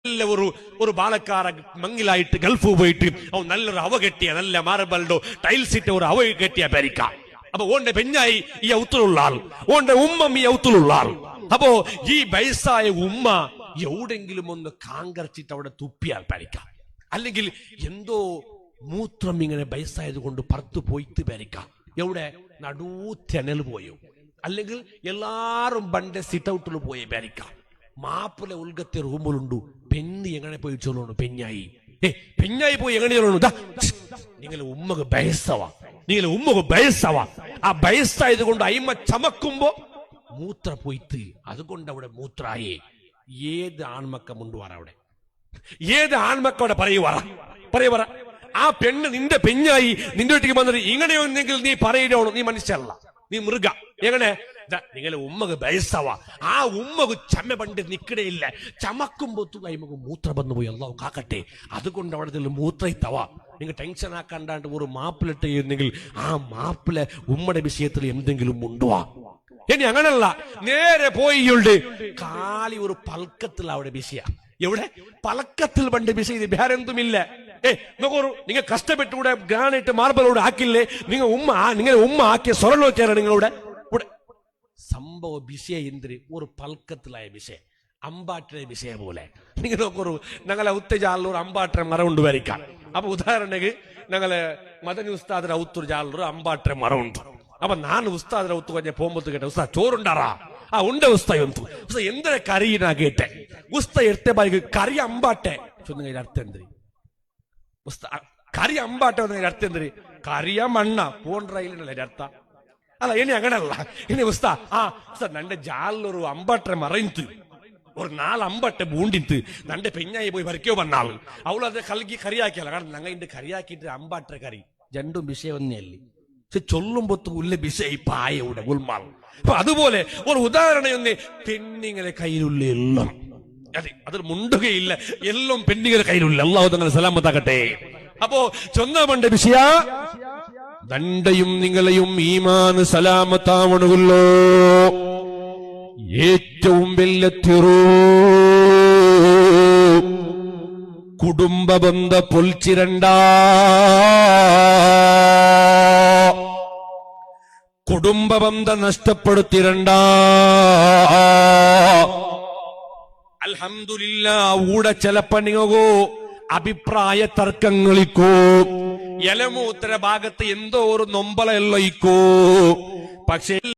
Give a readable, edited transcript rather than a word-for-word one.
ഒരു ബാലക്കാര മങ്ങിലായിട്ട് ഗൾഫ് പോയിട്ട് അവൻ നല്ലൊരു അവ കെട്ടിയ നല്ല മാർബിൾഡോ ടൈൽസ് ഇട്ട ഒരു അവ കെട്ടിയ പെരിക്ക. അപ്പൊ ഓന്റെ പെഞ്ഞായി ഈ ഔത്തിലുള്ള ആൾ, ഓന്റെ ഉമ്മ ഈ ഔത്തിലുള്ള ആൾ. അപ്പോ ഈ വയസ്സായ ഉമ്മ എവിടെങ്കിലും ഒന്ന് കാങ്കർച്ചിട്ട് അവിടെ തുപ്പിയാൽ പെരിക്ക, അല്ലെങ്കിൽ എന്തോ മൂത്രം ഇങ്ങനെ വയസ്സായത് കൊണ്ട് പറത്തു പോയിട്ട് പെരിക്ക. എവിടെ നടൂറ്റനൽ പോയോ, അല്ലെങ്കിൽ എല്ലാരും പണ്ട് സിറ്റ് ഔട്ടിൽ പോയി പെരിക്ക. മാപ്പിള ഉൽഗത്തെ റൂമിലുണ്ടു. പെണ്ണ് എങ്ങനെ പോയി ചൊല്ലണു, പെഞ്ഞായി പെഞ്ഞായി പോയി എങ്ങനെ ചൊല്ലണു, നിങ്ങളെ ഉമ്മക്ക് ബയസ്സവാ, നിങ്ങളെ ഉമ്മക്ക് ബയസ്സവാ. ആ ബയസ്സായത് കൊണ്ട് അയിമ ചമക്കുമ്പോ മൂത്ര പോയിട്ട് അതുകൊണ്ട് അവിടെ മൂത്രായേ. ഏത് ആൺമക്ക മുണ്ടുവാറ അവിടെ, ഏത് ആൺമക്ക അവിടെ പറയുവാറ. ആ പെണ്ണ് നിന്റെ പെഞ്ഞായി നിന്റെ വീട്ടിക്ക് വന്നിട്ട് ഇങ്ങനെയൊന്നെങ്കിൽ നീ പറയണോ, നീ മനുഷ്യല്ല, നീ മൃഗ. എങ്ങനെ നിങ്ങളെ ഉമ്മക്ക് ബയസ്സവാ. ആ ഉമ്മക്ക് ചമ്മ പണ്ട് നിക്കടയില്ല, ചമക്കുമ്പോത്തു കൈമക്ക് മൂത്ര വന്നു പോയി, അല്ലാഹു കാക്കട്ടെ. അതുകൊണ്ട് അവിടെ മൂത്രയിത്തവാ. നിങ്ങൾ ടെൻഷൻ ആക്കാണ്ടാണ്ട് ഒരു മാപ്പിളിട്ട് ചെയ്യുന്നെങ്കിൽ ആ മാപ്പിള ഉമ്മയുടെ വിഷയത്തിൽ എന്തെങ്കിലും ഉണ്ടുവാ. ഇനി അങ്ങനല്ല, നേരെ പോയിയുണ്ട് കാലി ഒരു പൽക്കത്തിൽ അവിടെ വിഷയ. എവിടെ പലക്കത്തിൽ പണ്ട് വിഷയ, ഇത് വേറെന്തുമില്ല. നിങ്ങൾ കഷ്ടപ്പെട്ടുകൂടെ ഗ്രാനൈറ്റ് മാർബിളോട് ആക്കില്ലേ, നിങ്ങളെ ഉമ്മ ആക്കിയ സ്വർണ്ണോച്ചാണ് നിങ്ങളുടെ സംഭവ വിഷയ. എന്തിന് ഒരു പൽക്കത്തിലായ വിഷയം, അമ്പാട്ടിലെ വിഷയ പോലെ. നിങ്ങൾ നോക്കൊരു ഞങ്ങളെ ഉത്തജാലൂർ അമ്പാട്ടര മരം ഉണ്ട് വരയ്ക്കാം. അപ്പൊ ഉദാഹരണക്ക് ഞങ്ങളെ മദനി ഉസ്താദിന്റെ ഔത്തൂർ ജാലൂർ അമ്പാട്ടര മരം ഉണ്ട്. അപ്പൊ ನಾನು ಉಸ್ತಾದ್ರ ಔತ್ತು ಕೊಂಚ ಪೋಂಬತ್ತು ಕೇಟ ಉಸ್ತಾ ಚೋರುಂಡಾರ ಆ ಉಂಡೆ ಉಸ್ತಾ ಎಂತು ಉಸ್ತಾ ಎಂದರೆ ಕರಿ ನಾ ಕೇಟೆ ಉಸ್ತಾ ಎರ್ತೆ ಬಾಯಿಗೆ ಕರಿ ಅಂಬಾಟೆ ಚೊಂದ ಅರ್ಥ ಎಂದ್ರಿ ಉಸ್ತಾ ಕರಿ ಅಂಬಾಟೆ ಅರ್ಥ ಎಂದ್ರಿ ಕರಿಯ ಮಣ್ಣ ಪೋಂಡ್ರ ಇಲ್ಲ ಅರ್ಥ ಅಲ್ಲ. ಏನೇ അങ്ങനല്ല. ഇനി ഉസ്താ നന്റെ ജാലൊരു അമ്പാട്ടെ മറയിന്ത് ഒരു 4 അമ്പട്ടെ ബൂണ്ടിന്ത് നന്റെ പെഞ്ഞായി പോയി വരയ്ക്കോ വന്നാൾ അവൾ അത് കലക്കി കറിയാക്കിയല്ല. കാരണം ഞങ്ങൾ ഇന്റെ കറിയാക്കിയിട്ട് അമ്പാട്ടെ കറി രണ്ടും വിഷയം ഒന്നേല്ലേ. പക്ഷെ ചൊല്ലുമ്പൊത്തു ഉള്ള വിഷയ പായയുടെ ഉൾമാൾ. അപ്പൊ അതുപോലെ ഒരു ഉദാഹരണം പെണ്ണിങ്ങളെ കയ്യിലുള്ള എല്ലാം, അതെ അതിൽ മുണ്ടുകയില്ല, എല്ലാം പെണ്ണിങ്ങളെ കയ്യിലുള്ള. അല്ലാഹു തങ്ങളെ സലാമത്താക്കട്ടെ. അപ്പോ ചൊന്നമണ്ട വിഷയ ദണ്ടയും നിങ്ങളെയും ഈമാൻ സലാമത്താവണുള്ളോ. ഏറ്റവും വലിയ തിറു കുടുംബ ബന്ധ പൊൽച്ചിരണ്ട, കുടുംബ ബന്ധം നഷ്ടപ്പെടുത്തിരണ്ട. അൽഹംദുലില്ലാഹ് ഊടെ ചിലപ്പോ നിങ്ങൾക്കോ അഭിപ്രായ തർക്കങ്ങളിക്കോ എലമൂത്ര ഭാഗത്ത് എന്തോ ഒരു നൊമ്പല എല്ലോ ഇക്കോ. പക്ഷേ